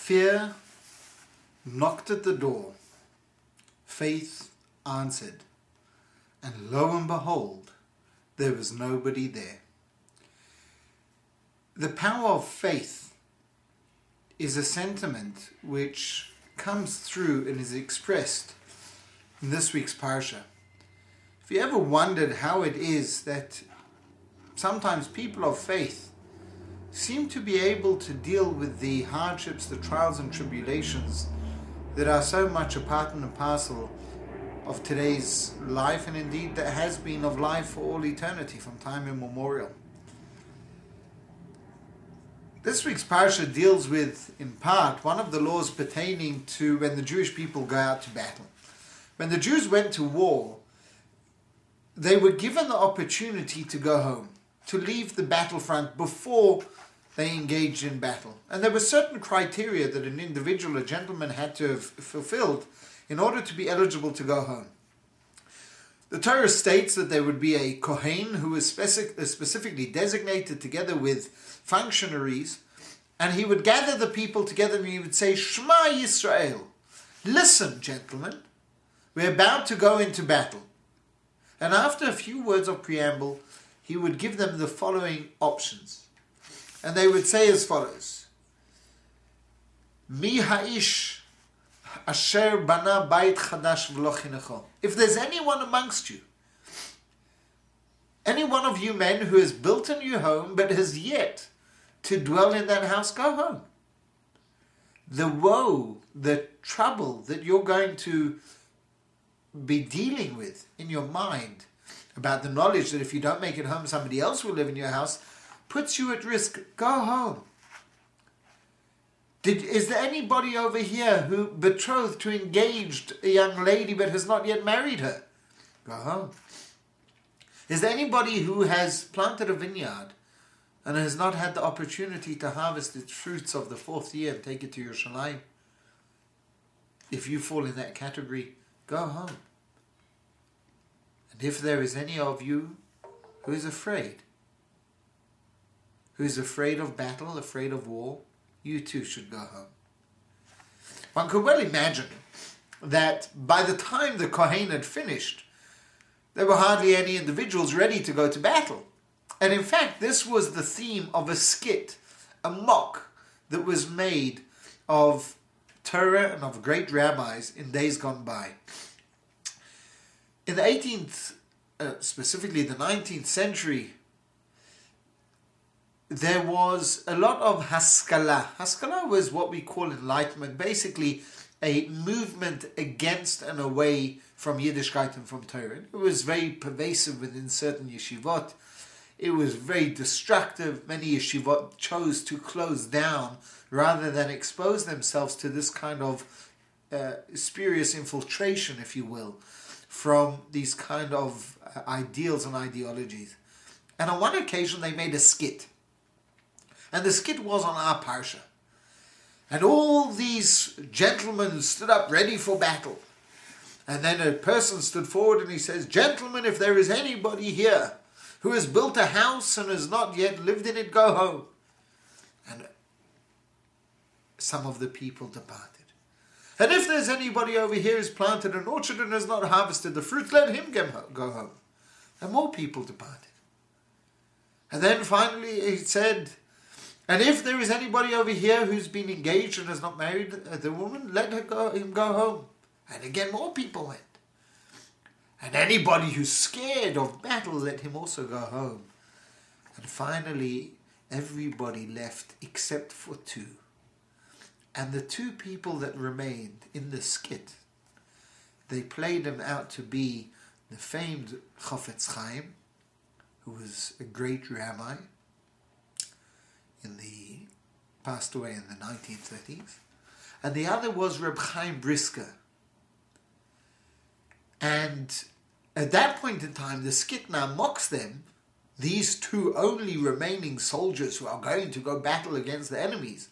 Fear knocked at the door. Faith answered. And lo and behold, there was nobody there. The power of faith is a sentiment which comes through and is expressed in this week's parsha. If you ever wondered how it is that sometimes people of faith seem to be able to deal with the hardships, the trials and tribulations that are so much a part and parcel of today's life, and indeed that has been of life for all eternity from time immemorial. This week's parsha deals with, in part, one of the laws pertaining to when the Jewish people go out to battle. When the Jews went to war, they were given the opportunity to go home, to leave the battlefront before they engaged in battle. And there were certain criteria that an individual, a gentleman, had to have fulfilled in order to be eligible to go home. The Torah states that there would be a Kohen who was specifically designated together with functionaries, and he would gather the people together and he would say, Shema Yisrael, listen, gentlemen, we're about to go into battle. And after a few words of preamble, he would give them the following options. And they would say as follows: Mi ha'ish asher bana bayit chadash v'lo chinecho. If there's anyone amongst you, any one of you men who has built a new home but has yet to dwell in that house, go home. The woe, the trouble that you're going to be dealing with in your mind about the knowledge that if you don't make it home, somebody else will live in your house, puts you at risk. Go home. Is there anybody over here who betrothed to engaged a young lady but has not yet married her? Go home. Is there anybody who has planted a vineyard and has not had the opportunity to harvest its fruits of the fourth year and take it to Yerushalayim? If you fall in that category, go home. And if there is any of you who is afraid of battle, afraid of war, you too should go home. One could well imagine that by the time the Kohen had finished, there were hardly any individuals ready to go to battle. And in fact, this was the theme of a skit, a mock that was made of Torah and of great rabbis in days gone by. In the 18th, specifically the 19th century, there was a lot of haskalah. Haskalah was what we call enlightenment, basically a movement against and away from Yiddishkeit and from Torah. It was very pervasive within certain yeshivot. It was very destructive. Many yeshivot chose to close down rather than expose themselves to this kind of spurious infiltration, if you will, from these kind of ideals and ideologies. And on one occasion they made a skit. And the skit was on our parsha. And all these gentlemen stood up ready for battle. And then a person stood forward and he says, gentlemen, if there is anybody here who has built a house and has not yet lived in it, go home. And some of the people departed. And if there's anybody over here who's planted an orchard and has not harvested the fruit, let him go home. And more people departed. And then finally he said, and if there is anybody over here who's been engaged and has not married the woman, let him go home. And again more people went. And anybody who's scared of battle, let him also go home. And finally everybody left except for two. And the two people that remained in the skit, they played them out to be the famed Chofetz Chaim, who was a great rabbi, passed away in the 1930s, and the other was Reb Chaim Brisker. And at that point in time, the skit now mocks them, these two only remaining soldiers who are going to go battle against the enemies,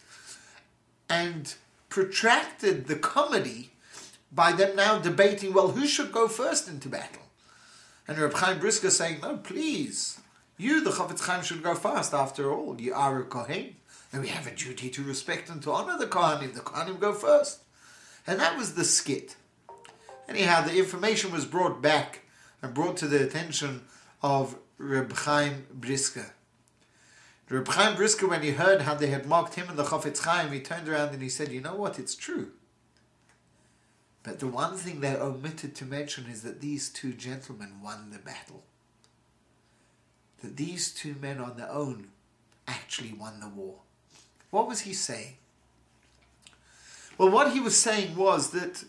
and protracted the comedy by them now debating, well, who should go first into battle? And Reb Chaim Brisker saying, no, please, you, the Chofetz Chaim, should go first. After all, you are a Kohen. And we have a duty to respect and to honor the Kohanim. The Kohanim go first. And that was the skit. Anyhow, the information was brought back and brought to the attention of Reb Chaim Brisker. Reb Chaim Brisker, when he heard how they had mocked him and the Chofetz Chaim, he turned around and he said, you know what, it's true. But the one thing they omitted to mention is that these two gentlemen won the battle. That these two men on their own actually won the war. What was he saying? Well, what he was saying was that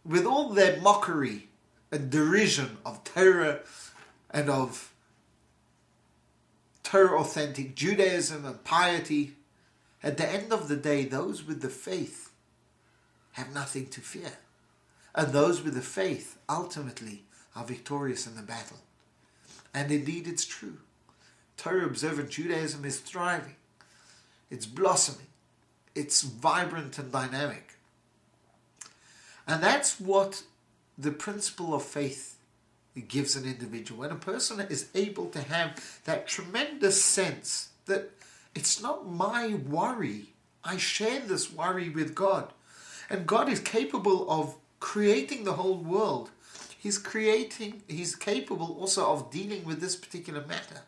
with all their mockery and derision of Torah and of Torah authentic Judaism and piety, at the end of the day, those with the faith have nothing to fear. And those with the faith ultimately are victorious in the battle. And indeed it's true. Torah observant Judaism is thriving. It's blossoming. It's vibrant and dynamic. And that's what the principle of faith gives an individual. When a person is able to have that tremendous sense that it's not my worry, I share this worry with God. And God is capable of creating the whole world. He's capable also of dealing with this particular matter.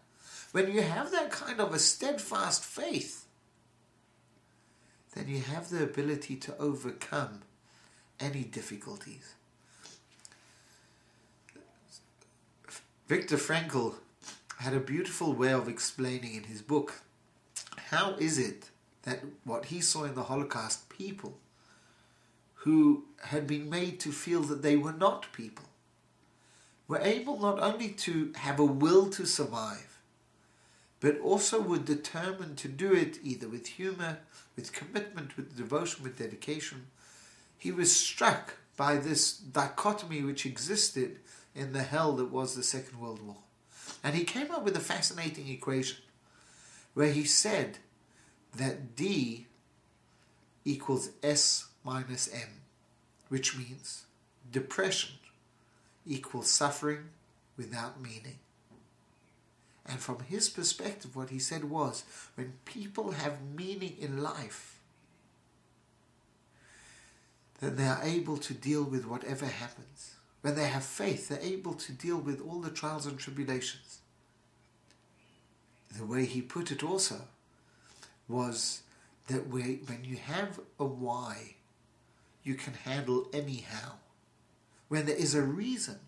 When you have that kind of a steadfast faith, then you have the ability to overcome any difficulties. Viktor Frankl had a beautiful way of explaining in his book, how is it that what he saw in the Holocaust, people who had been made to feel that they were not people, were able not only to have a will to survive, but also were determined to do it either with humor, with commitment, with devotion, with dedication. He was struck by this dichotomy which existed in the hell that was the Second World War. And he came up with a fascinating equation where he said that D equals S minus M, which means depression equals suffering without meaning. And from his perspective, what he said was, when people have meaning in life, then they are able to deal with whatever happens. When they have faith, they're able to deal with all the trials and tribulations. The way he put it also was that when you have a why, you can handle anyhow. When there is a reason,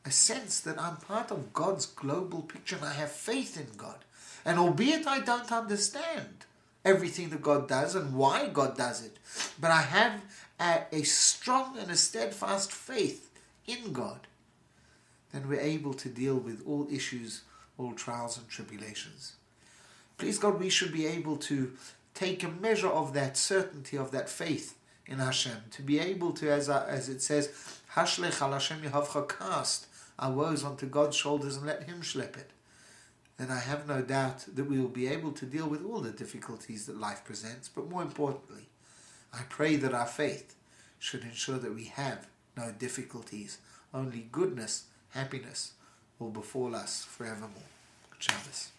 a sense that I'm part of God's global picture and I have faith in God. And albeit I don't understand everything that God does and why God does it, but I have a strong and a steadfast faith in God, then we're able to deal with all issues, all trials and tribulations. Please God, we should be able to take a measure of that certainty, of that faith in Hashem, to be able to, as it says, Hashlech al Hashem Yehavcha, cast our woes onto God's shoulders and let Him schlep it. Then I have no doubt that we will be able to deal with all the difficulties that life presents. But more importantly, I pray that our faith should ensure that we have no difficulties. Only goodness, happiness will befall us forevermore. Good Shabbos.